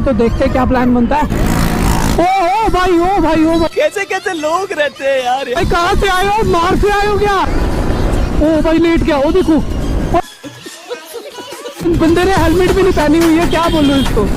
तो देखते क्या प्लान बनता है। ओ भाई, ओ भाई, ओ भाई, कैसे कैसे लोग रहते हैं यार। भाई कहाँ से आए हो, मार से आए हो क्या? ओ भाई लेट गया, ओ देखो बंदे ने हेलमेट भी नहीं पहनी हुई है, क्या बोलूं इसको।